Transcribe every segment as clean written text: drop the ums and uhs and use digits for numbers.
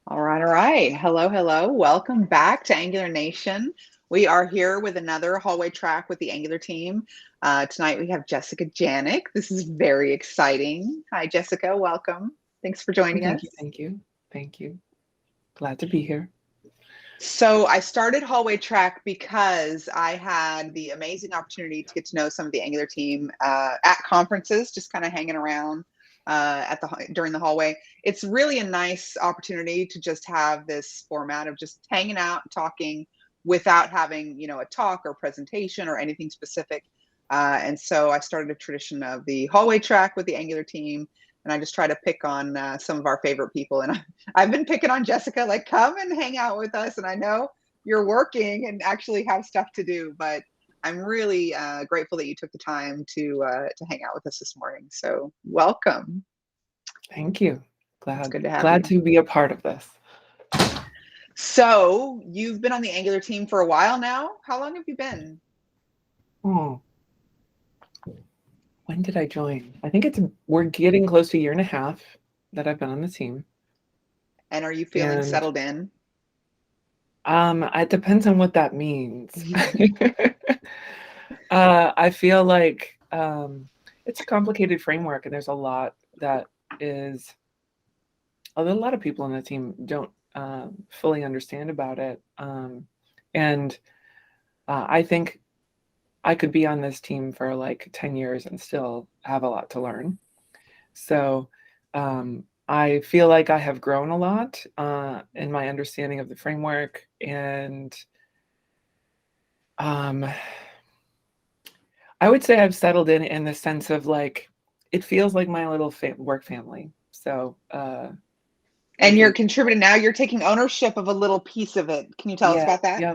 All right, all right. Hello, hello. Welcome back to Angular Nation. We are here with another hallway track with the Angular team. Tonight we have Jessica Janiuk. This is very exciting. Hi, Jessica. Welcome. Thanks for joining Thank us. you, thank you, thank you. Glad to be here. So I started hallway track because I had the amazing opportunity to get to know some of the Angular team at conferences, just kind of hanging around during the hallway. It's really a nice opportunity to just have this format of just hanging out, talking without having, a talk or presentation or anything specific. And so I started a tradition of the hallway track with the Angular team, and I just try to pick on some of our favorite people. And I've been picking on Jessica, like, come and hang out with us. And I know you're working and actually have stuff to do, but I'm really grateful that you took the time to hang out with us this morning. So welcome. Thank you. It's Glad good to have glad you. to be a part of this. So you've been on the Angular team for a while now. How long have you been? Oh, when did I join? I think we're getting close to a year and a half that I've been on the team. And are you feeling And settled in? it depends on what that means. I feel like it's a complicated framework, and there's a lot that is a lot of people on the team don't fully understand about it. And I think I could be on this team for like 10 years and still have a lot to learn. So I feel like I have grown a lot in my understanding of the framework. And um, I would say I've settled in the sense of like, it feels like my little work family. So, And you're contributing now, you're taking ownership of a little piece of it. Can you tell us yeah, about that? yeah.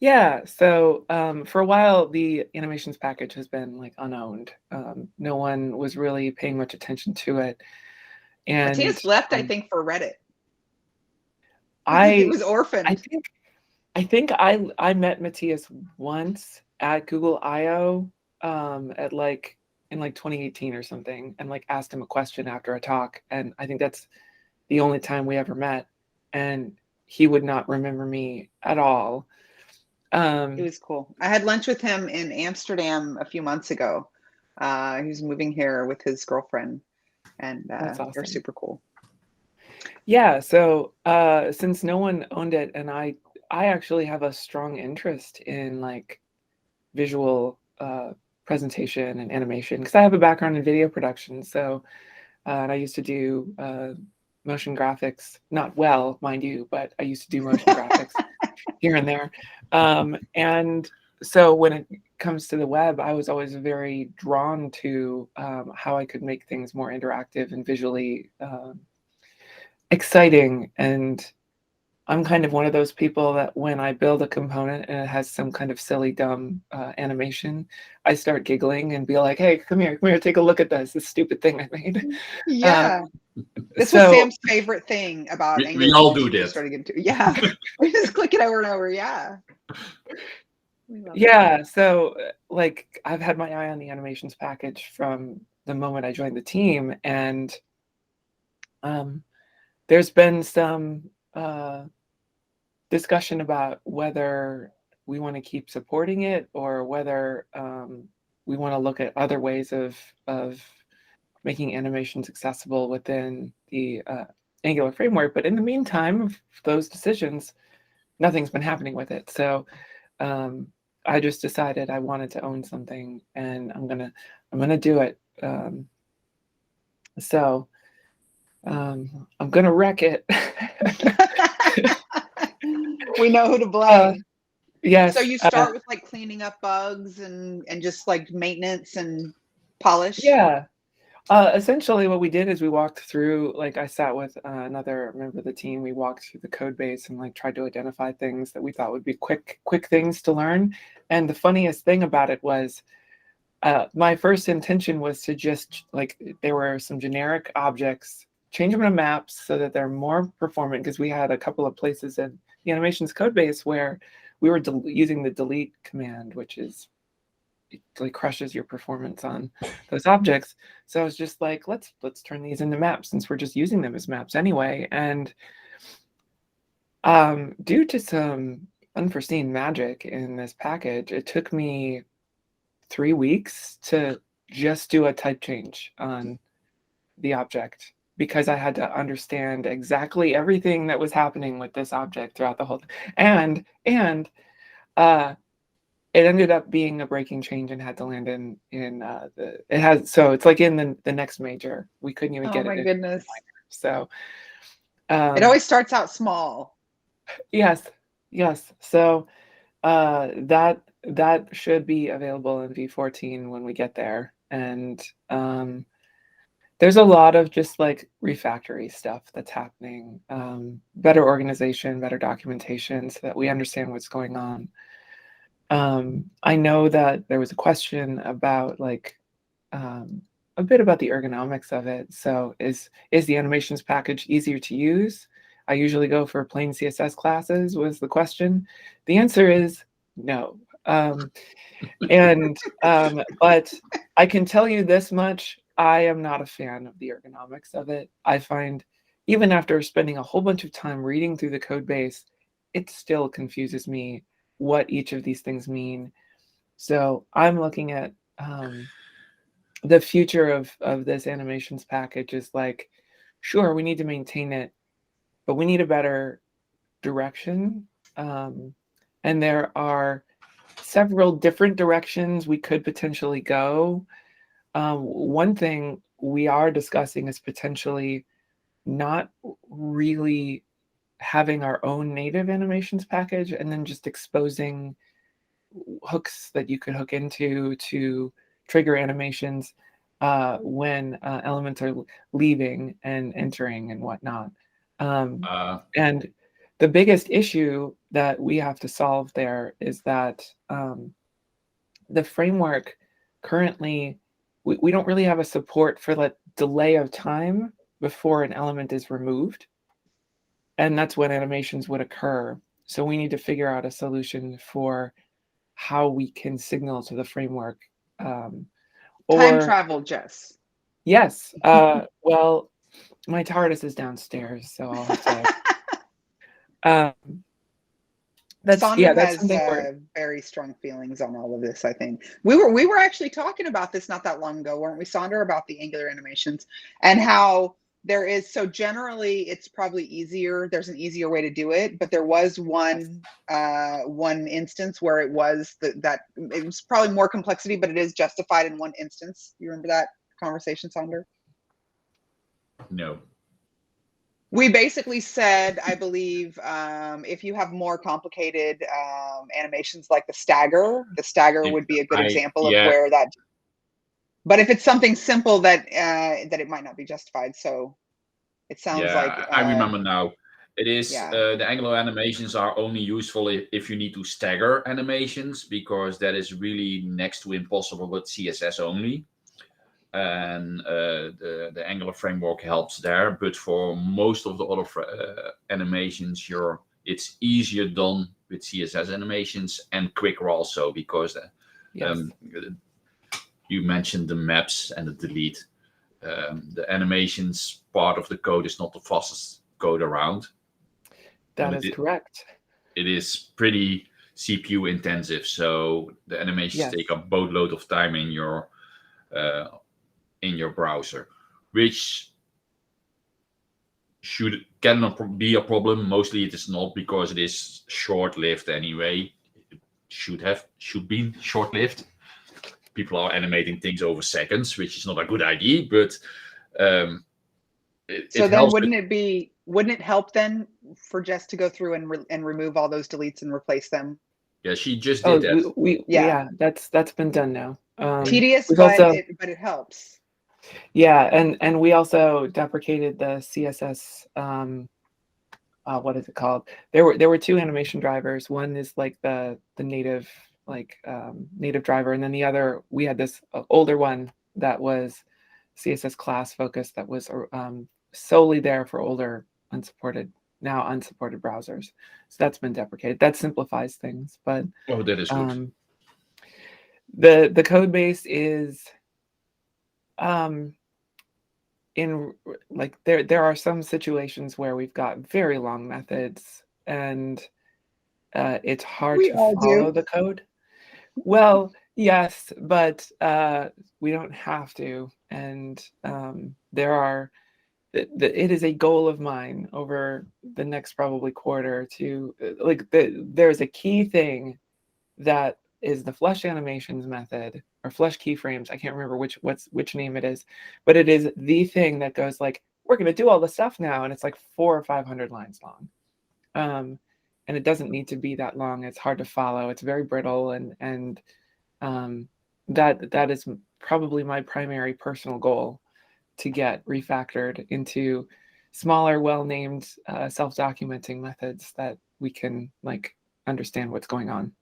Yeah, so for a while, the animations package has been like unowned. No one was really paying much attention to it, and Matthias left, I think, for Reddit. It I, was I orphaned. think, I met Matthias once at Google I/O at like in like 2018 or something, and like asked him a question after a talk, and I think that's the only time we ever met, and he would not remember me at all. It Um, was cool. I had lunch with him in Amsterdam a few months ago. He was moving here with his girlfriend, and that's they're awesome. super cool. Yeah, so since no one owned it, and I actually have a strong interest in like visual presentation and animation because I have a background in video production. So and I used to do motion graphics, not well, mind you, but I used to do motion graphics here and there. And so when it comes to the web, I was always very drawn to how I could make things more interactive and visually exciting. And I'm kind of one of those people that when I build a component and it has some kind of silly, dumb animation, I start giggling and be like, "Hey, come here, take a look at this stupid thing I made." Um, Yeah, this was so Sam's favorite thing about We Angular all team as do we first that. started getting to. Yeah, we just click it over and over. Yeah, we love it. yeah, so like I've had my eye on the animations package from the moment I joined the team, and um, there's been some discussion about whether we want to keep supporting it or whether we want to look at other ways of making animations accessible within the Angular framework. But in the meantime, of those decisions, nothing's been happening with it. So um, I just decided I wanted to own something, and I'm gonna do it. So I'm gonna wreck it. We know who to uh, blame. So yes. you start with like cleaning up bugs and just like maintenance and polish. Yeah. Essentially, what we did is we walked through, like I sat with another member of the team. We walked through the code base and like tried to identify things that we thought would be quick things to learn. And the funniest thing about it was my first intention was to just like, there were some generic objects, change them to maps so that they're more performant, because we had a couple of places in the animations code base where we were using the delete command, which is like crushes your performance on those objects. So I was just like, let's turn these into maps since we're just using them as maps anyway. And Due to some unforeseen magic in this package, it took me 3 weeks to just do a type change on the object because I had to understand exactly everything that was happening with this object throughout the whole and uh it ended up being a breaking change and had to land in it's like in the next major. We couldn't even Oh get it my in. goodness. So It always starts out small. yes. So that should be available in V14 when we get there. And there's a lot of just like refactory stuff that's happening. Better organization, better documentation so that we understand what's going on. I know that there was a question about like a bit about the ergonomics of it. So is the animations package easier to use? I usually go for plain CSS classes was the question. The answer is no. But I can tell you this much, I am not a fan of the ergonomics of it. I find even after spending a whole bunch of time reading through the code base, it still confuses me what each of these things mean. So I'm looking at the future of this animations package is like, sure, we need to maintain it, but we need a better direction. And there are several different directions we could potentially go. One thing we are discussing is potentially not really having our own native animations package and then just exposing hooks that you could hook into to trigger animations when elements are leaving and entering and whatnot. And the biggest issue that we have to solve there is that the framework currently, we don't really have a support for the delay of time before an element is removed. And that's when animations would occur. So we need to figure out a solution for how we can signal to the framework. Time Or travel, Jess. yes, well, my TARDIS is downstairs, so I'll have to. That's Sonder that's has something where very strong feelings on all of this. I think we were actually talking about this not that long ago, weren't we, Sonder, about the Angular animations and how there is, so generally it's probably easier. There's an easier way to do it, but there was one instance where it was that it was probably more complexity, but it is justified in one instance. You remember that conversation, Sonder? No. We basically said, I believe, if you have more complicated animations like the stagger would be a good example of where that. But if it's something simple, that it might not be justified. So it sounds like. I remember now. It is Yeah. the Angular animations are only useful if you need to stagger animations, because that is really next to impossible with CSS only. And the Angular framework helps there, but for most of the other animations, it's easier done with CSS animations and quicker also, because you mentioned the maps and the delete. The animations part of the code is not the fastest code around. That is correct. It is pretty CPU intensive, so the animations take a boatload of time in your browser, which cannot be a problem. Mostly it is not, because it is short-lived anyway. It should be short-lived. People are animating things over seconds, which is not a good idea, but so then wouldn't it help then for Jess to go through and remove all those deletes and replace them? Yeah, she just did that. That's been done now. Tedious, but it helps. Yeah, and we also deprecated the CSS. What is it called? There were two animation drivers. One is like the native native driver, and then the other, we had this older one that was CSS class focused, that was solely there for older unsupported browsers. So that's been deprecated. That simplifies things, but that is good. The code base is in like there are some situations where we've got very long methods and it's hard We to all follow do. the code. Well, yes, but we don't have to. And there are, it is a goal of mine over the next probably quarter to like there's a key thing that is the flush animations method or flush keyframes. I can't remember which name it is, but it is the thing that goes like, we're going to do all the stuff now, and it's like 400 or 500 lines long. And it doesn't need to be that long. It's hard to follow. It's very brittle, and that is probably my primary personal goal, to get refactored into smaller, well-named, self-documenting methods that we can like understand what's going on.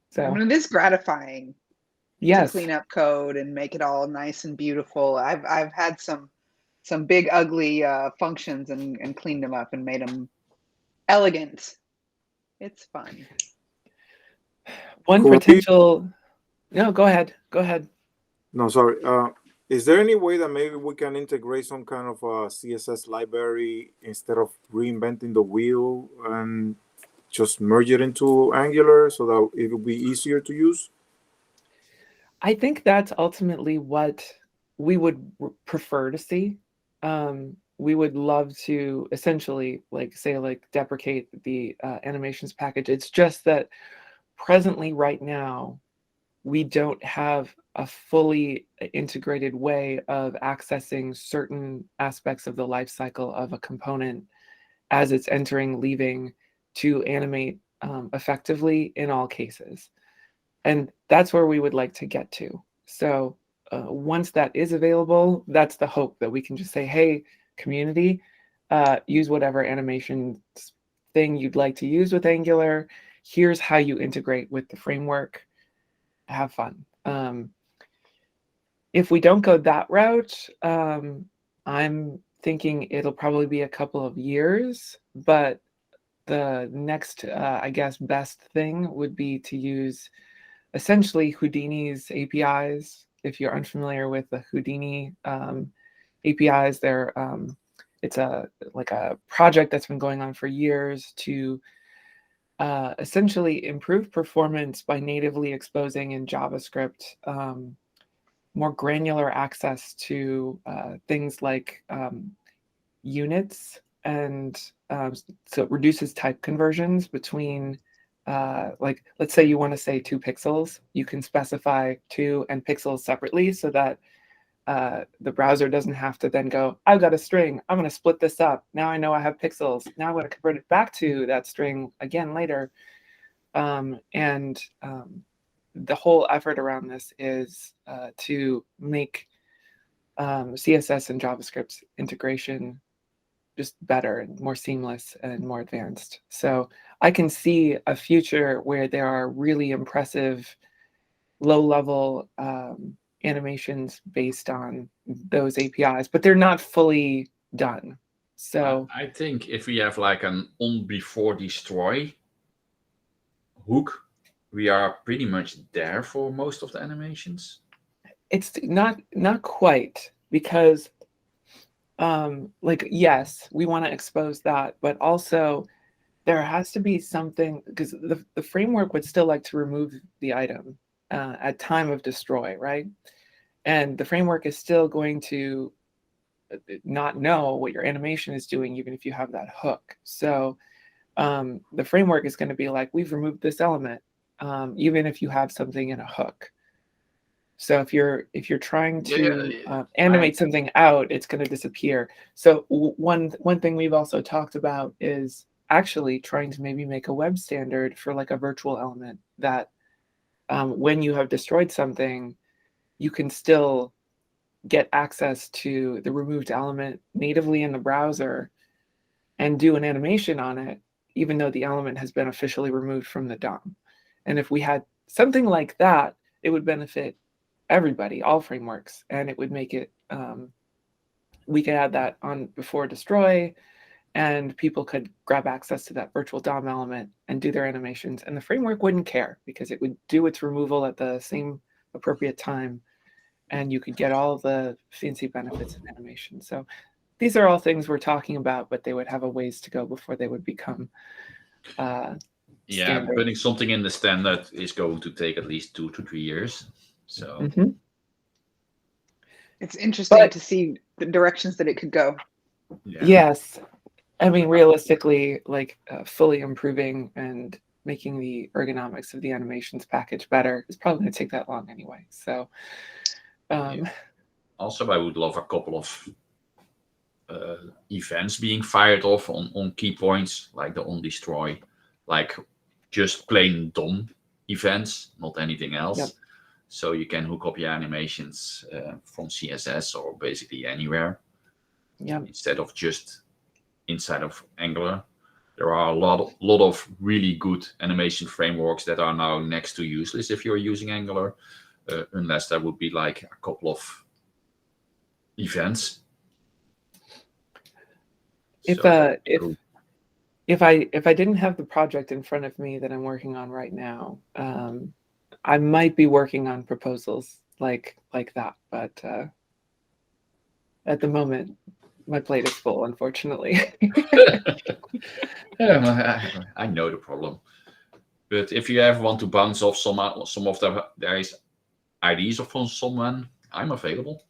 So, I mean, it is gratifying to yes, clean up code and make it all nice and beautiful. I've had some big ugly functions and cleaned them up and made them elegant. It's fun. one Could we- potential. No, go ahead. Go ahead. No, sorry. Is there any way that maybe we can integrate some kind of a CSS library instead of reinventing the wheel and just merge it into Angular so that it will be easier to use? I think that's ultimately what we would prefer to see. We would love to essentially like deprecate the animations package. It's just that presently right now, we don't have a fully integrated way of accessing certain aspects of the life cycle of a component as it's entering, leaving, to animate effectively in all cases. And that's where we would like to get to. So once that is available, that's the hope, that we can just say, hey, community, use whatever animation thing you'd like to use with Angular. Here's how you integrate with the framework. Have fun. If we don't go that route, I'm thinking it'll probably be a couple of years, but the next, I guess, best thing would be to use essentially Houdini's APIs. If you're unfamiliar with the Houdini APIs, it's a project that's been going on for years to essentially improve performance by natively exposing in JavaScript more granular access to things like units, and so it reduces type conversions between like, let's say you want to say 2 pixels, you can specify 2 and pixels separately so that the browser doesn't have to then go, I've got a string, I'm going to split this up. Now I know I have pixels. Now I'm going to convert it back to that string again later. The whole effort around this is to make CSS and JavaScript integration just better and more seamless and more advanced. So I can see a future where there are really impressive low-level animations based on those APIs, but they're not fully done. So I think if we have like an on before destroy hook, we are pretty much there for most of the animations. it's not quite, because like, yes, we want to expose that, but also there has to be something, because the framework would still like to remove the item at time of destroy, right? And the framework is still going to not know what your animation is doing, even if you have that hook. So the framework is going to be like, we've removed this element, even if you have something in a hook. So if you're trying to animate something out, it's going to disappear. So one thing we've also talked about is actually trying to maybe make a web standard for like a virtual element that when you have destroyed something, you can still get access to the removed element natively in the browser and do an animation on it, even though the element has been officially removed from the DOM. And if we had something like that, it would benefit everybody, all frameworks, and it would make it, we could add that on before destroy, and people could grab access to that virtual DOM element and do their animations, and the framework wouldn't care because it would do its removal at the same appropriate time, and you could get all the fancy benefits of animation. So these are all things we're talking about, but they would have a ways to go before they would become Yeah, standard. putting something in the standard is going to take at least 2 to 3 years. So Mhm. It's interesting But to see the directions that it could go. yeah, yes, I mean, realistically, like fully improving and making the ergonomics of the animations package better is probably going to take that long anyway. So, also I would love a couple of events being fired off on key points, like the on destroy, like just plain DOM events, not anything else. Yep. So you can hook up your animations from CSS or basically anywhere, Yep. instead of just inside of Angular. There are a lot of really good animation frameworks that are now next to useless if you're using Angular, unless there would be like a couple of events. If So, cool. if I didn't have the project in front of me that I'm working on right now, I might be working on proposals like that, but at the moment, my plate is full, unfortunately. Yeah, I know the problem. But if you ever want to bounce off some of the ideas from someone, I'm available.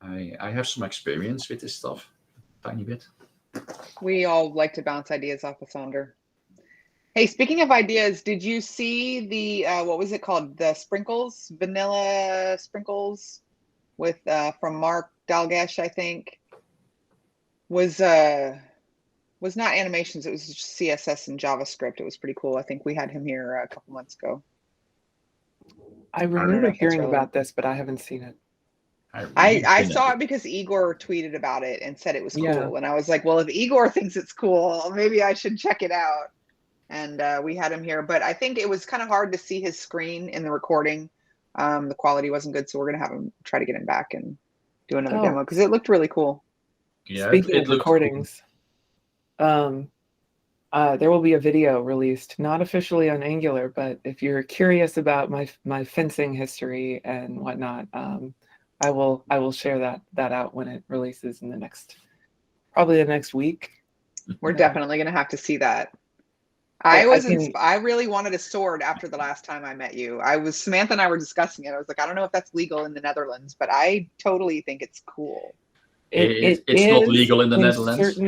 I have some experience with this stuff, tiny bit. We all like to bounce ideas off of Sander. Hey, speaking of ideas, did you see the what was it called? The sprinkles, vanilla sprinkles, with from Mark Dalgesh, I think. Was not animations. It was just CSS and JavaScript. It was pretty cool. I think we had him here a couple months ago. I remember hearing about this, but I haven't seen it. I saw it because Igor tweeted about it and said it was cool. And I was like, well, if Igor thinks it's cool, maybe I should check it out. And we had him here. But I think it was kind of hard to see his screen in the recording. The quality wasn't good. So we're going to have him try to get him back and do another demo because it looked really cool. Yeah, Speaking of recordings, cool. There will be a video released, not officially on Angular, but if you're curious about my fencing history and whatnot, I will share that out when it releases in probably the next week. We're definitely going to have to see that. I really wanted a sword after the last time I met you. Samantha and I were discussing it. I was like, I don't know if that's legal in the Netherlands, but I totally think it's cool. It's not legal in the Netherlands.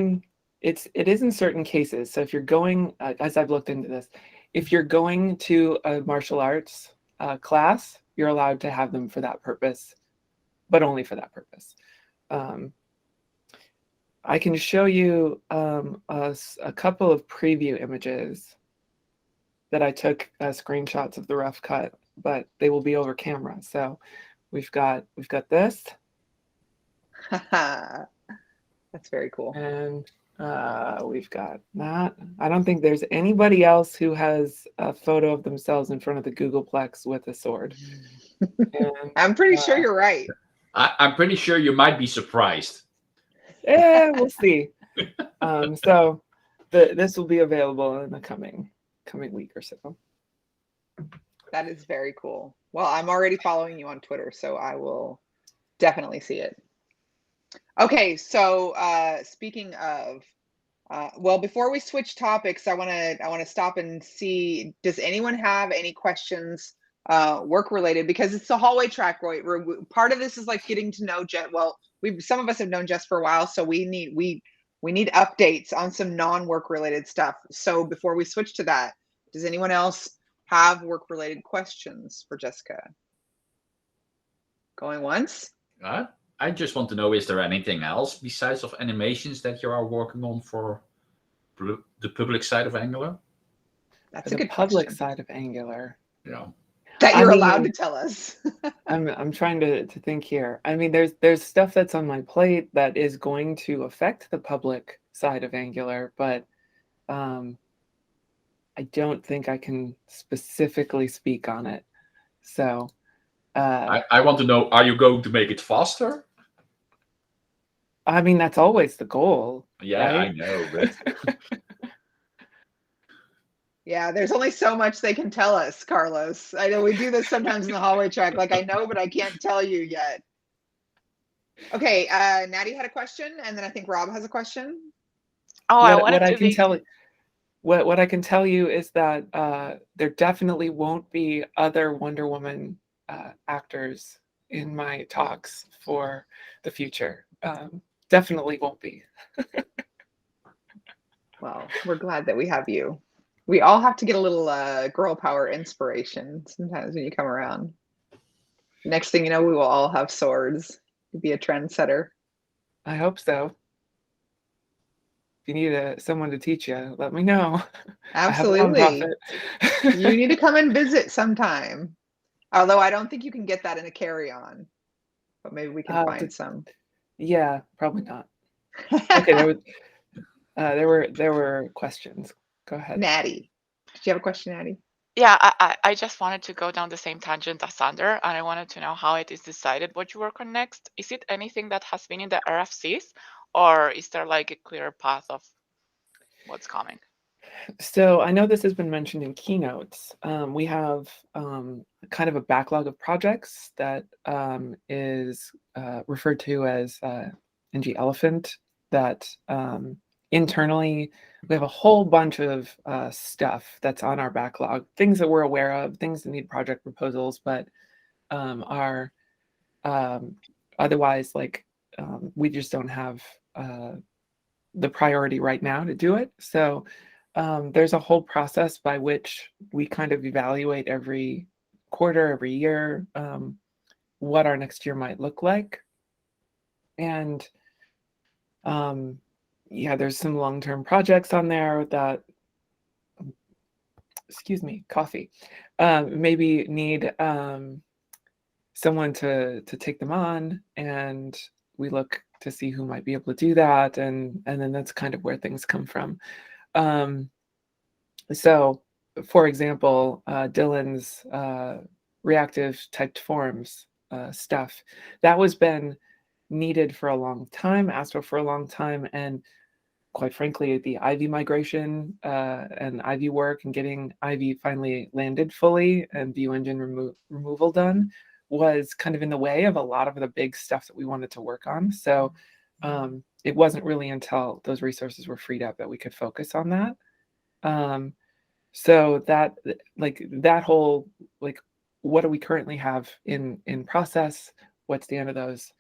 It is in certain cases. So if you're going, as I've looked into this, if you're going to a martial arts class, you're allowed to have them for that purpose, but only for that purpose. I can show you a couple of preview images that I took screenshots of the rough cut, but they will be over camera. So we've got this. That's very cool. And we've got that. I don't think there's anybody else who has a photo of themselves in front of the Googleplex with a sword. And, I'm pretty sure you're right. I'm pretty sure you might be surprised. Yeah, we'll see. So this will be available in the coming week or so. That is very cool. Well, I'm already following you on Twitter, so I will definitely see it. Okay, so speaking of, well, before we switch topics, I want to stop and see, does anyone have any questions work related? Because it's the hallway track, right? Part of this is like getting to know Jess. Well, some of us have known Jess for a while, so we need updates on some non-work related stuff. So before we switch to that, does anyone else have work related questions for Jessica? Going once? I just want to know, is there anything else besides of animations that you are working on for the public side of Angular? That's a good public question. Side of Angular. Yeah. That you're allowed to tell us. I'm trying to think here. I mean, there's stuff that's on my plate that is going to affect the public side of Angular, but I don't think I can specifically speak on it. So I want to know, are you going to make it faster? I mean, that's always the goal. Yeah, right? I know, but yeah, there's only so much they can tell us, Carlos. I know we do this sometimes in the hallway track. Like, I know, but I can't tell you yet. Okay, Natty had a question, and then I think Rob has a question. Oh, what, I wanted what to I can tell you. what I can tell you is that there definitely won't be other Wonder Woman actors in my talks for the future. Definitely won't be. Well, we're glad that we have you. We all have to get a little girl power inspiration sometimes when you come around. Next thing you know, we will all have swords. You'll be a trendsetter. I hope so. If you need someone to teach you, let me know. Absolutely. I have a nonprofit. You need to come and visit sometime. Although I don't think you can get that in a carry-on, but maybe we can find some. Yeah, probably not. Okay, there were questions. Go ahead. Natty, did you have a question, Natty? Yeah, I just wanted to go down the same tangent as Sander, and I wanted to know how it is decided what you work on next. Is it anything that has been in the RFCs, or is there like a clear path of what's coming? So I know this has been mentioned in keynotes. We have kind of a backlog of projects that is referred to as NG Elephant, that internally we have a whole bunch of stuff that's on our backlog, things that we're aware of, things that need project proposals, but are otherwise like we just don't have the priority right now to do it. So there's a whole process by which we kind of evaluate every quarter, every year, what our next year might look like. And yeah, there's some long-term projects on there that, excuse me, coffee, maybe need someone to take them on, and we look to see who might be able to do that, and then that's kind of where things come from. So, for example, Dylan's reactive typed forms stuff, that was been needed for a long time, asked for a long time, and quite frankly, the Ivy migration and Ivy work and getting Ivy finally landed fully and view engine removal done was kind of in the way of a lot of the big stuff that we wanted to work on. So it wasn't really until those resources were freed up that we could focus on that. So that, like, that whole, like, what do we currently have in process? What's the end of those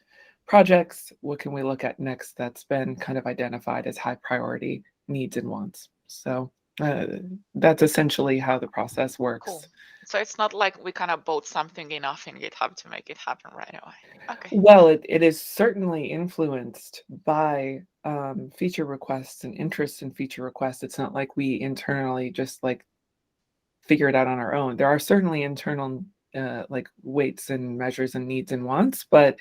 projects? What can we look at next that's been kind of identified as high priority needs and wants? So that's essentially how the process works. Cool. So it's not like we kind of bought something enough in GitHub to make it happen right away. Okay. Well, it is certainly influenced by feature requests and interest in feature requests. It's not like we internally just like figure it out on our own. There are certainly internal like weights and measures and needs and wants, but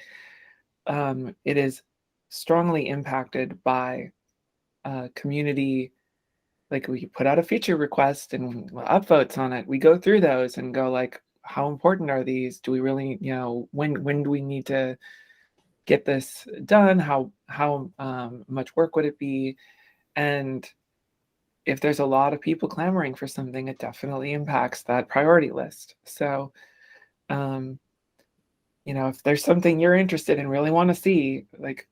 it is strongly impacted by community. Like, we put out a feature request and upvotes on it. We go through those and go like, how important are these? Do we really, you know, when do we need to get this done? How much work would it be? And if there's a lot of people clamoring for something, it definitely impacts that priority list. So, you know, if there's something you're interested in, really want to see, like,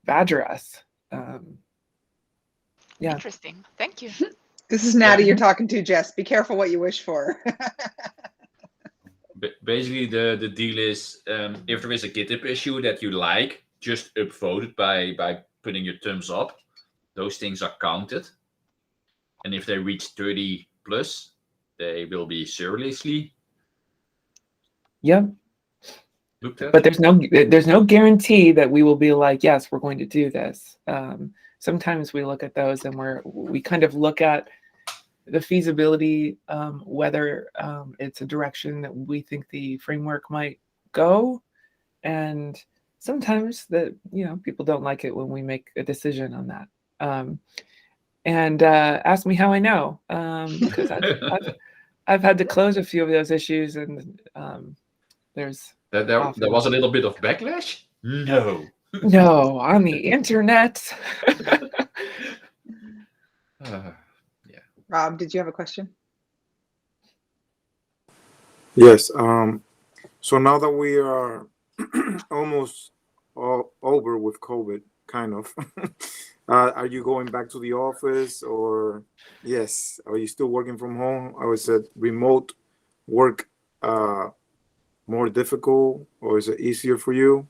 badger us. Yeah. Interesting. Thank you. This is Natty you're talking to, Jess. Be careful what you wish for. Basically, the deal is if there is a GitHub issue that you like, just upvote it by putting your thumbs up. Those things are counted. And if they reach 30 plus, they will be seriously looked at. But there's no guarantee that we will be like, yes, we're going to do this. Sometimes we look at those and we kind of look at the feasibility, whether it's a direction that we think the framework might go, and sometimes that, you know, people don't like it when we make a decision on that. And ask me how I know, because I've had to close a few of those issues, and there's there was a little bit of backlash. No, on the internet. Yeah. Rob, did you have a question? Yes. So now that we are almost all over with COVID, kind of, Are you going back to the office, or yes? Are you still working from home? Or is it remote work more difficult, or is it easier for you?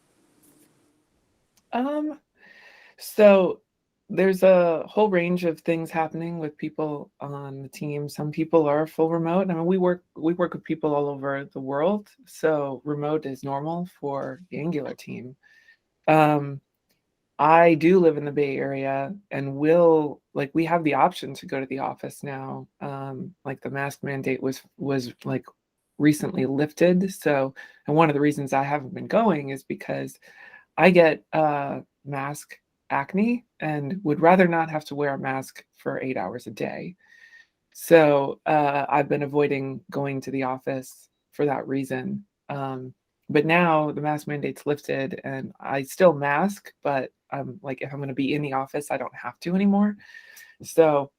So there's a whole range of things happening with people on the team. Some people are full remote. I mean, we work with people all over the world, so remote is normal for the Angular team. I do live in the Bay Area, and we have the option to go to the office now. Like the mask mandate was like recently lifted. So, and one of the reasons I haven't been going is because I get mask acne and would rather not have to wear a mask for 8 hours a day. So I've been avoiding going to the office for that reason. But now the mask mandate's lifted and I still mask, but I'm like, if I'm going to be in the office, I don't have to anymore. So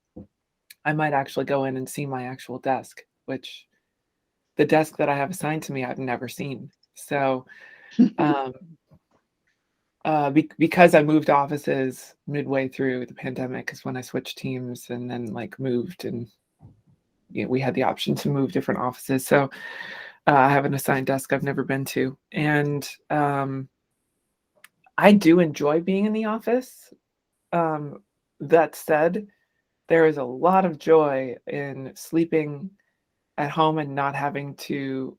I might actually go in and see my actual desk, which the desk that I have assigned to me, I've never seen. So because I moved offices midway through the pandemic is when I switched teams and then like moved, and we had the option to move different offices. So I have an assigned desk I've never been to. And I do enjoy being in the office. That said, there is a lot of joy in sleeping at home and not having to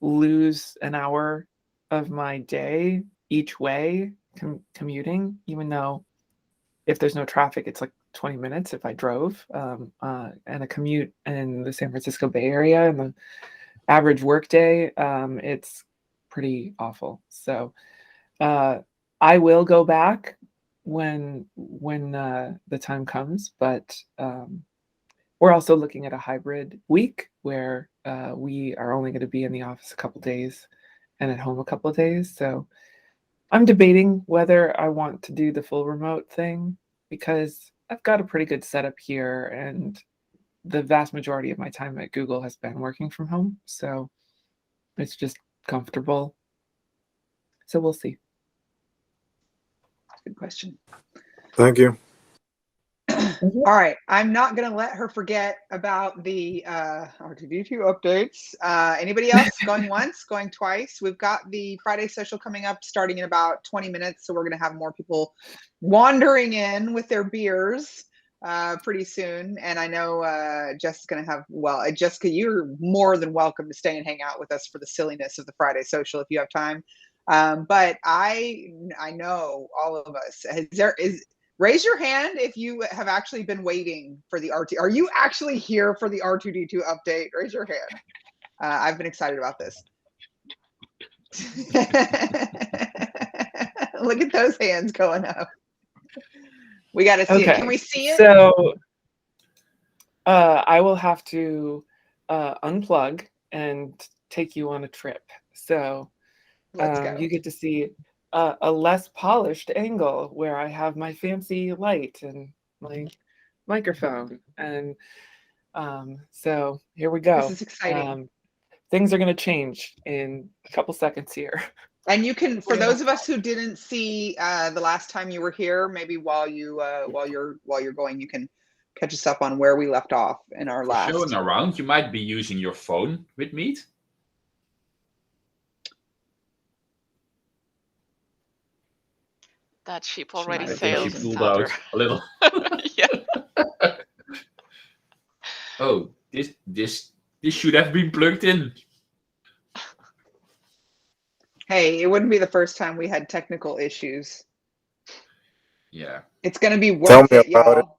lose an hour of my day each way commuting, even though if there's no traffic, it's like 20 minutes if I drove. And a commute in the San Francisco Bay Area and the average workday, it's pretty awful. So I will go back when the time comes, but we're also looking at a hybrid week where we are only going to be in the office a couple days and at home a couple of days. So I'm debating whether I want to do the full remote thing because I've got a pretty good setup here and the vast majority of my time at Google has been working from home. So it's just comfortable. So we'll see. Good question. Thank you. All right, I'm not going to let her forget about the R2D2 updates. Anybody else going once, going twice? We've got the Friday social coming up starting in about 20 minutes, so we're going to have more people wandering in with their beers pretty soon. And I know Jessica's going to have, Jessica, you're more than welcome to stay and hang out with us for the silliness of the Friday social if you have time. But I know all of us, raise your hand if you have actually been waiting for the R2. Are you actually here for the R2D2 update? Raise your hand. I've been excited about this. Look at those hands going up. We got to see it. Can we see it? So I will have to unplug and take you on a trip. So let's go. You get to see a less polished angle where I have my fancy light and my microphone. And so here we go. This is exciting. Things are going to change in a couple seconds here. And you can, for those of us who didn't see the last time you were here, maybe while you're going, you can catch us up on where we left off in our last. Showing around, you might be using your phone with Meet. That ship already sailed. She pulled out a little. Yeah. Oh, this should have been plugged in. Hey, it wouldn't be the first time we had technical issues. Yeah. It's going to be worth it, y'all.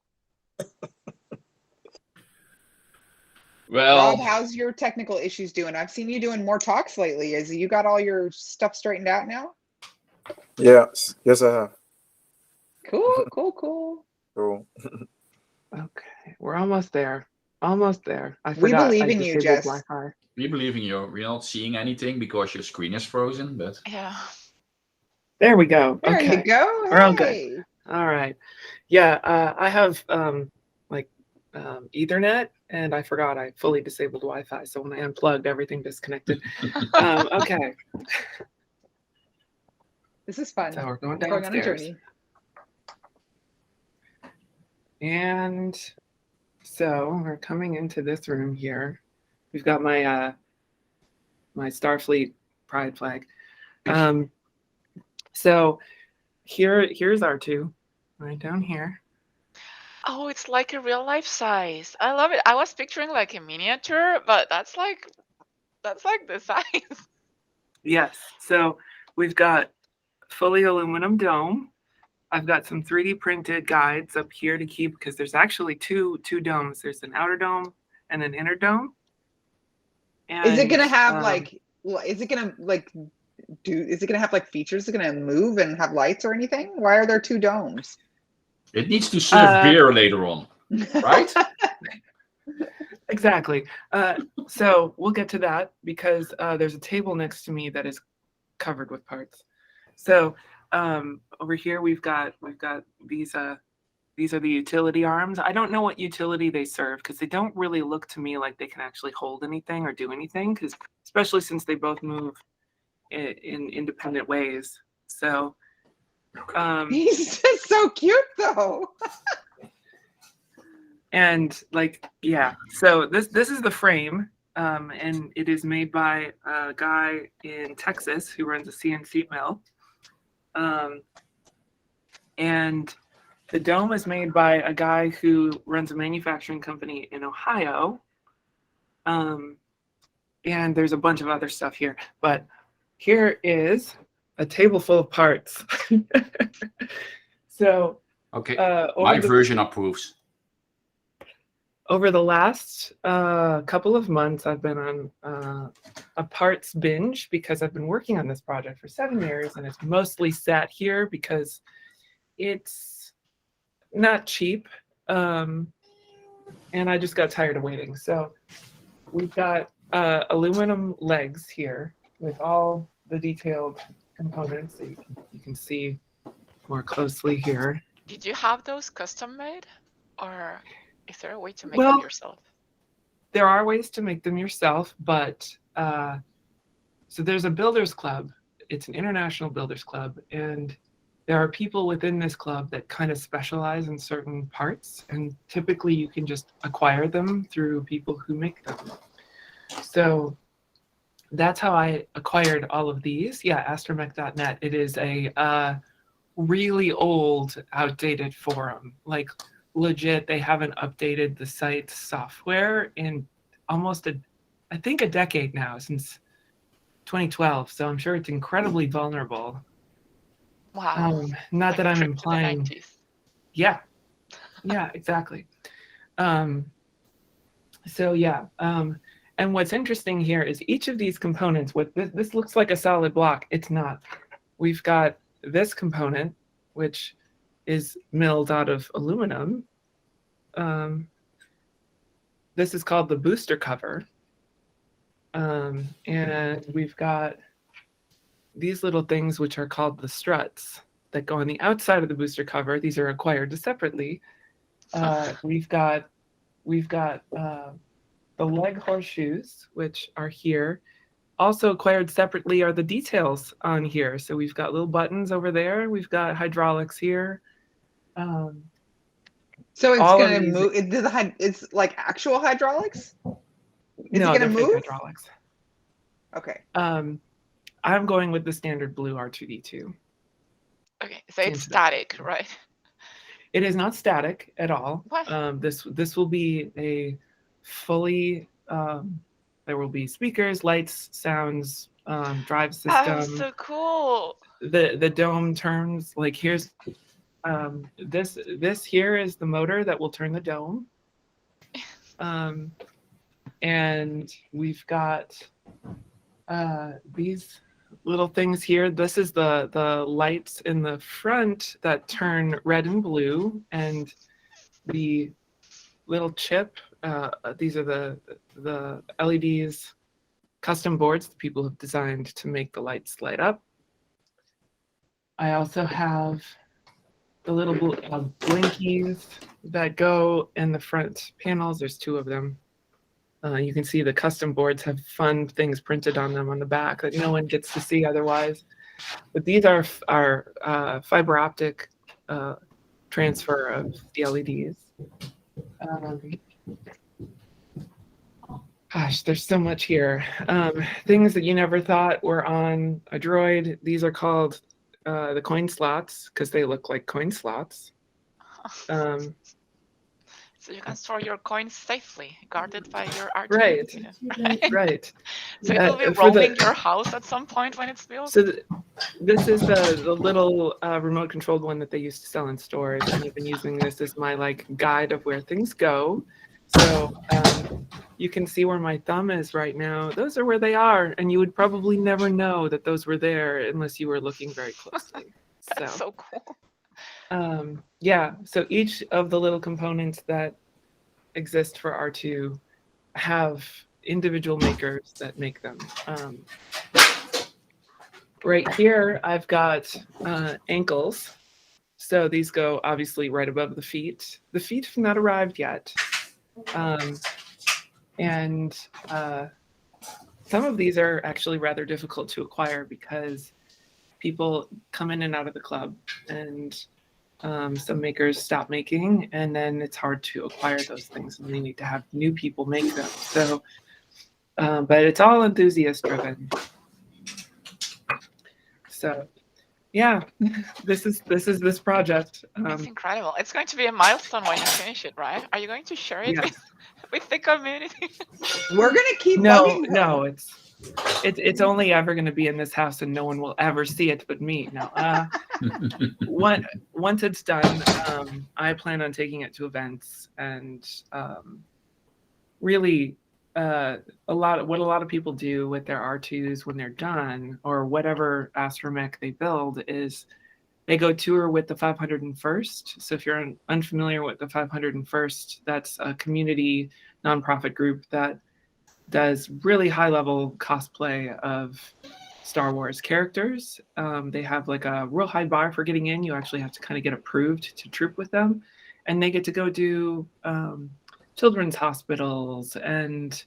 Well, Rob, how's your technical issues doing? I've seen you doing more talks lately. Is you got all your stuff straightened out now? Yes, I have. Cool. Okay, we're almost there. We believe in you, Jess. Wi-Fi. we believe in you. We're not seeing anything because your screen is frozen, but Yeah. There we go. There Okay. you go. We're all good. All right. Yeah, I have Ethernet, and I forgot I fully disabled Wi-Fi. So when I unplugged, everything disconnected. Okay. This is fun. So we're going We're going on a downstairs. journey. And so we're coming into this room here. We've got my my Starfleet pride flag. So here's R2 right down here. Oh, it's like a real life size. I love it. I was picturing like a miniature, but that's like the size. Yes. So we've got fully aluminum dome. I've got some 3D printed guides up here to keep, because there's actually two domes. There's an outer dome and an inner dome. And, is it gonna have like? Is it gonna like? Is it gonna have like features? Is it gonna move and have lights or anything? Why are there two domes? It needs to serve beer later on, right? Exactly. So we'll get to that, because there's a table next to me that is covered with parts. So over here we've got these are the utility arms. I don't know what utility they serve, because they don't really look to me like they can actually hold anything or do anything, because especially since they both move in independent ways. So He's just so cute though. And like, yeah, so this is the frame, and it is made by a guy in Texas who runs a CNC mill. And the dome is made by a guy who runs a manufacturing company in Ohio. And there's a bunch of other stuff here, but here is a table full of parts. So okay, my version approves. Over the last couple of months, I've been on a parts binge, because I've been working on this project for 7 years, and it's mostly sat here because it's not cheap, and I just got tired of waiting. So we've got aluminum legs here with all the detailed components that you can see more closely here. Did you have those custom made, or is there a way to make them yourself? There are ways to make them yourself, but so there's a builders club. It's an international builders club, and there are people within this club that kind of specialize in certain parts, and typically you can just acquire them through people who make them. So that's how I acquired all of these. Yeah, astromech.net. It is a really old, outdated forum. Like, legit, they haven't updated the site's software in almost I think a decade now, since 2012. So I'm sure it's incredibly vulnerable. Wow. Not like that I'm implying. Yeah, exactly. So yeah, and what's interesting here is each of these components. What this looks like a solid block. It's not. We've got this component, which is milled out of aluminum. This is called the booster cover. And we've got these little things, which are called the struts, that go on the outside of the booster cover. These are acquired separately. We've got the leg horseshoes, which are here. Also acquired separately are the details on here. So we've got little buttons over there. We've got hydraulics here. So it's going to move. It's like actual hydraulics? Is no, it going to move? Hydraulics. Okay. I'm going with the standard blue R2D2. Okay, so it's static, right? It is not static at all. What? This will be a fully. There will be speakers, lights, sounds, drive system. Oh, so cool. The dome turns, like, here's this here is the motor that will turn the dome. And we've got these little things here. This is the lights in the front that turn red and blue, and the little chip. These are the LEDs, custom boards that people have designed to make the lights light up. I also have the little blinkies that go in the front panels. There's 2 of them. You can see the custom boards have fun things printed on them on the back that no one gets to see otherwise. But these are fiber optic transfer of the LEDs. Gosh, there's so much here. Things that you never thought were on a droid. These are called the coin slots because they look like coin slots. So you can store your coins safely, guarded by your R2. Right. Right. So it will be roaming your house at some point when it's built. So this is the little remote controlled one that they used to sell in stores, and I've been using this as my like guide of where things go. So you can see where my thumb is right now. Those are where they are, and you would probably never know that those were there unless you were looking very closely. That's so cool. Yeah, so each of the little components that exist for R2 have individual makers that make them. Right here, I've got ankles. So these go obviously right above the feet. The feet have not arrived yet. And some of these are actually rather difficult to acquire because people come in and out of the club, and some makers stop making, and then it's hard to acquire those things, and they need to have new people make them. So, but it's all enthusiast driven. So, yeah, this is this project. It's incredible. It's going to be a milestone when you finish it, right? Are you going to share it with the community? We're gonna keep bugging. No, it's only ever going to be in this house, and no one will ever see it but me. No, once it's done, I plan on taking it to events, and really, what a lot of people do with their R2s when they're done, or whatever Astromech they build, is they go tour with the 501st. So if you're unfamiliar with the 501st, that's a community nonprofit group that does really high level cosplay of Star Wars characters. They have like a real high bar for getting in. You actually have to kind of get approved to troop with them, and they get to go do children's hospitals and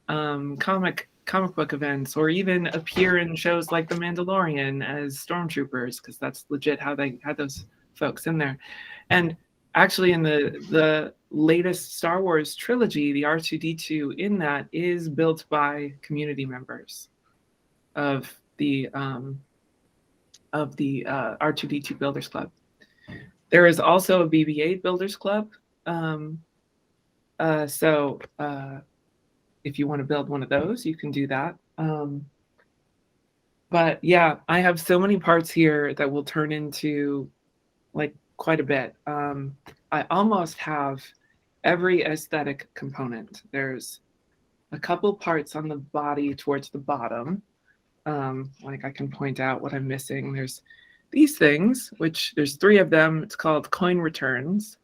comic book events, or even appear in shows like The Mandalorian as stormtroopers, because that's legit how they had those folks in there. And actually, in the latest Star Wars trilogy, the R2-D2 in that is built by community members of the R2-D2 Builders Club. There is also a BB-8 Builders Club. So if you want to build one of those, you can do that. But yeah, I have so many parts here that will turn into like quite a bit. I almost have every aesthetic component. There's a couple parts on the body towards the bottom. Like I can point out what I'm missing. There's these things, which there's 3 of them. It's called coin returns.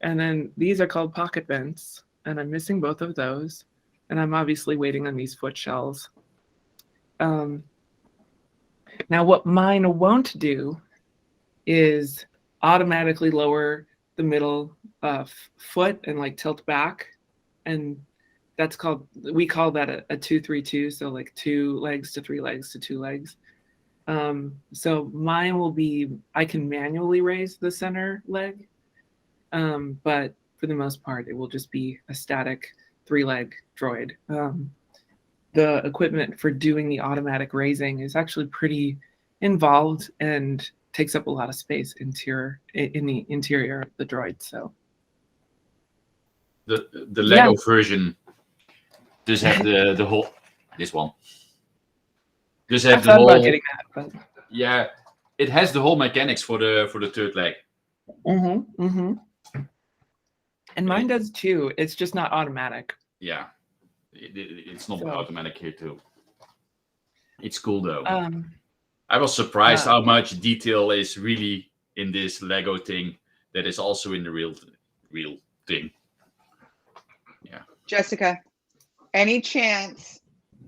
And then these are called pocket vents. And I'm missing both of those. And I'm obviously waiting on these foot shells. Now what mine won't do is automatically lower the middle foot and like tilt back, and that's called, we call that a 2-3-2, so like 2 legs to 3 legs to 2 legs. So mine will be, I can manually raise the center leg, but for the most part it will just be a static 3-leg droid. The equipment for doing the automatic raising is actually pretty involved and takes up a lot of space in the interior of the droid. So the Lego version does have the whole, this one does have the whole, about getting that, but yeah, it has the whole mechanics for the 3rd leg. And mine does too. It's just not automatic. Yeah, it's not automatic here too. It's cool though. I was surprised how much detail is really in this Lego thing that is also in the real thing. Yeah. Jessica, any chance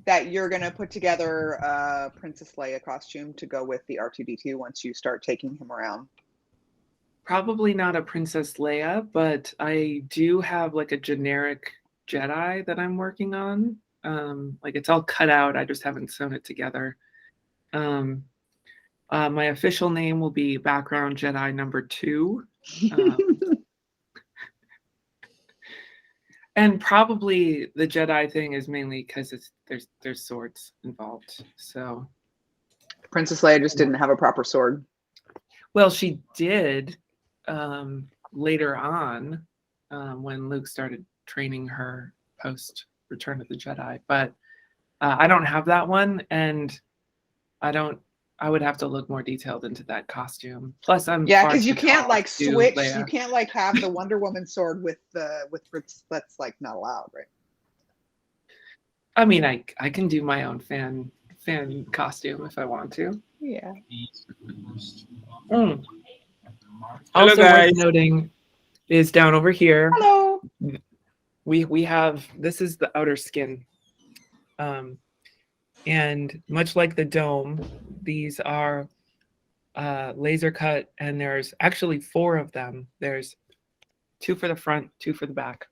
that you're going to put together a Princess Leia costume to go with the R2-D2 once you start taking him around? Probably not a Princess Leia, but I do have like a generic Jedi that I'm working on. Like it's all cut out. I just haven't sewn it together. My official name will be Background Jedi number 2, And probably the Jedi thing is mainly because there's swords involved. So Princess Leia just didn't have a proper sword. well, she did later on when Luke started training her post Return of the Jedi, but I don't have that one, and I would have to look more detailed into that costume. Plus, I'm because you can't like switch. Leia. You can't like have the Wonder Woman sword with Fritz. That's like not allowed, right? I mean, I can do my own fan costume if I want to. Yeah. Mm. Hello, Also guys. worth noting is down over here. Hello. We have, this is the outer skin. And much like the dome, these are laser cut, and there's actually 4 of them. There's 2 for the front, 2 for the back,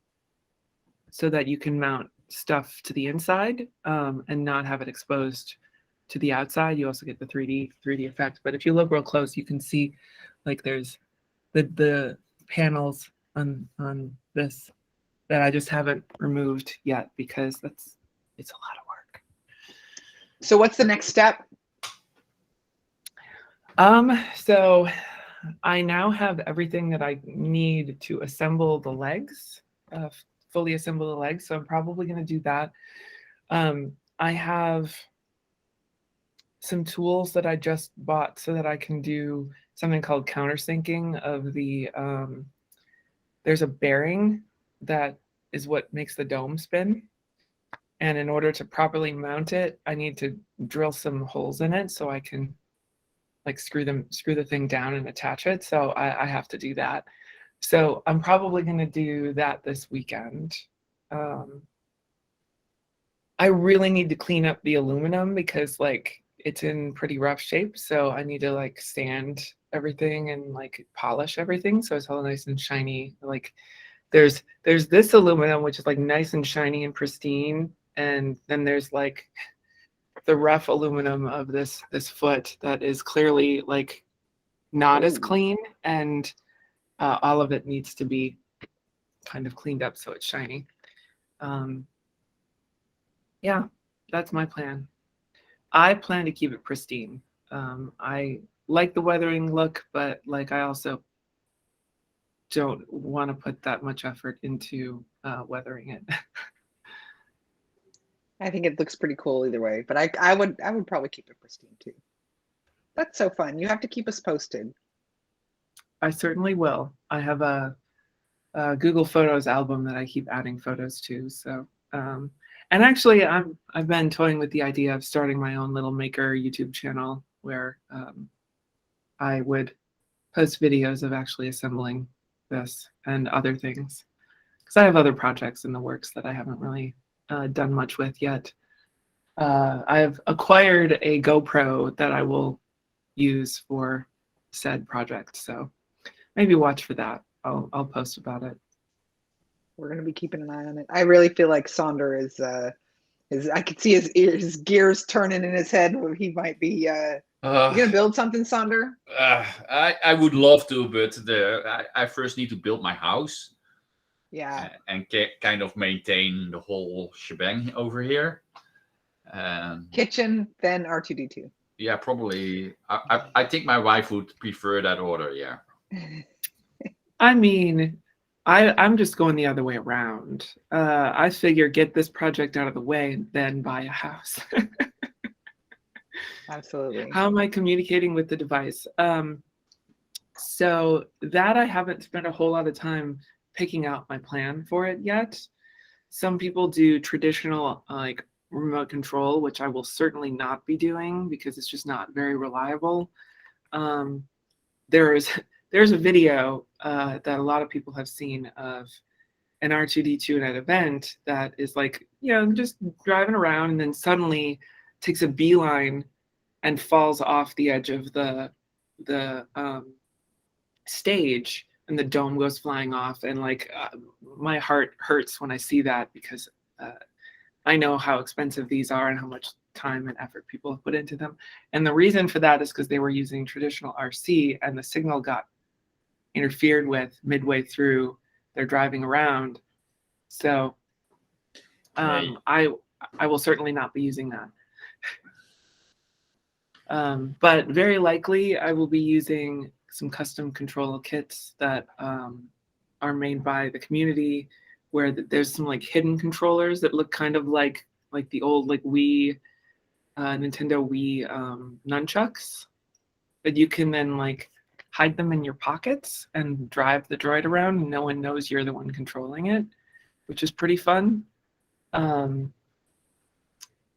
so that you can mount stuff to the inside and not have it exposed to the outside. You also get the 3D effect. But if you look real close, you can see like there's the panels on this that I just haven't removed yet because it's a lot of work. So what's the next step? So I now have everything that I need to assemble the legs, fully assemble the legs. So I'm probably going to do that. I have some tools that I just bought so that I can do something called countersinking of the, there's a bearing that is what makes the dome spin. And in order to properly mount it, I need to drill some holes in it so I can like screw the thing down and attach it. So I have to do that. So I'm probably going to do that this weekend. I really need to clean up the aluminum because like it's in pretty rough shape. So I need to like sand everything and like polish everything so it's all nice and shiny. Like there's this aluminum which is like nice and shiny and pristine, and then there's like the rough aluminum of this foot that is clearly like not as clean, and all of it needs to be kind of cleaned up so it's shiny. Yeah, that's my plan. I plan to keep it pristine. I like the weathering look, but like I also don't want to put that much effort into weathering it. I think it looks pretty cool either way, but I would probably keep it pristine too. That's so fun. You have to keep us posted. I certainly will. I have a Google Photos album that I keep adding photos to. So, and actually, I've been toying with the idea of starting my own little maker YouTube channel where I would post videos of actually assembling this and other things, because I have other projects in the works that I haven't really done much with yet. I've acquired a GoPro that I will use for said project, so maybe watch for that. I'll post about it. We're gonna be keeping an eye on it. I really feel like Sonder is I could see his gears turning in his head where he might be you gonna build something, Sonder? I would love to, but I first need to build my house. Yeah. And kind of maintain the whole shebang over here. Kitchen, then R2D2. Yeah, probably. I think my wife would prefer that order. Yeah. I mean, I'm just going the other way around. I figure get this project out of the way and then buy a house. Absolutely. How am I communicating with the device? So that I haven't spent a whole lot of time picking out my plan for it yet. Some people do traditional like remote control, which I will certainly not be doing because it's just not very reliable. There's a video that a lot of people have seen of an R2D2 at an event that is like, you know, just driving around and then suddenly takes a beeline and falls off the edge of the stage, and the dome goes flying off, and like my heart hurts when I see that because I know how expensive these are and how much time and effort people have put into them. And the reason for that is because they were using traditional RC and the signal got interfered with midway through their driving around. So I will certainly not be using that. But very likely I will be using some custom control kits that are made by the community, where there's some like hidden controllers that look kind of like the old like Wii, Nintendo Wii nunchucks, that you can then like hide them in your pockets and drive the droid around and no one knows you're the one controlling it, which is pretty fun.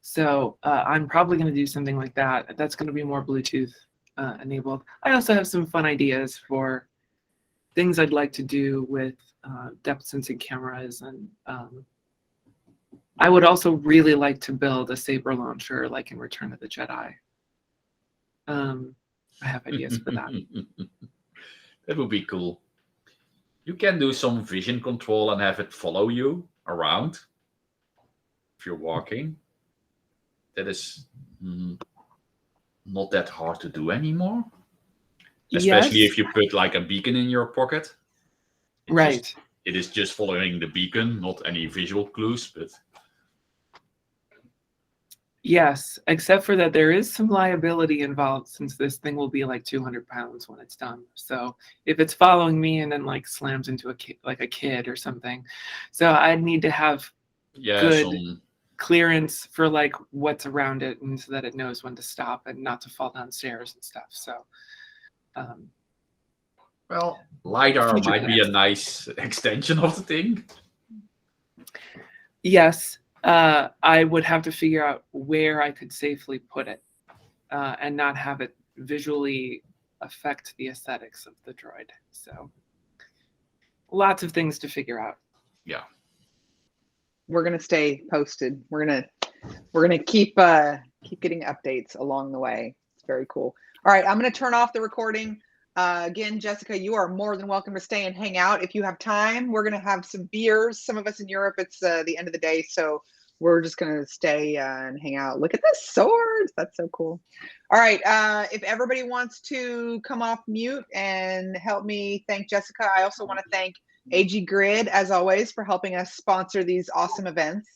So I'm probably going to do something like that. That's going to be more Bluetooth enabled. I also have some fun ideas for things I'd like to do with depth sensing cameras, and I would also really like to build a saber launcher like in Return of the Jedi. I have ideas for that. That would be cool. You can do some vision control and have it follow you around if you're walking. That is not that hard to do anymore. Especially if you put like a beacon in your pocket. Right. It is just following the beacon, not any visual clues, but yes, except for that there is some liability involved, since this thing will be like 200 pounds when it's done. So if it's following me and then like slams into a kid or something, so I need to have good clearance for like what's around it, and so that it knows when to stop and not to fall downstairs and stuff. So well, LiDAR might be a nice extension of the thing. Yes, I would have to figure out where I could safely put it and not have it visually affect the aesthetics of the droid. So lots of things to figure out. Yeah. We're gonna stay posted. We're gonna keep getting updates along the way. It's very cool. All right, I'm gonna turn off the recording. Again, Jessica, you are more than welcome to stay and hang out if you have time. We're gonna have some beers. Some of us in Europe, it's the end of the day, so we're just gonna stay and hang out. Look at the swords. That's so cool. All right, if everybody wants to come off mute and help me thank Jessica, I also want to thank AG Grid, as always, for helping us sponsor these awesome events.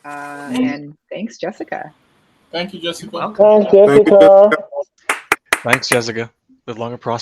And thanks, Jessica. Thank you, Jessica. Welcome. Thanks, Jessica. Thanks, Jessica. Live long and prosper.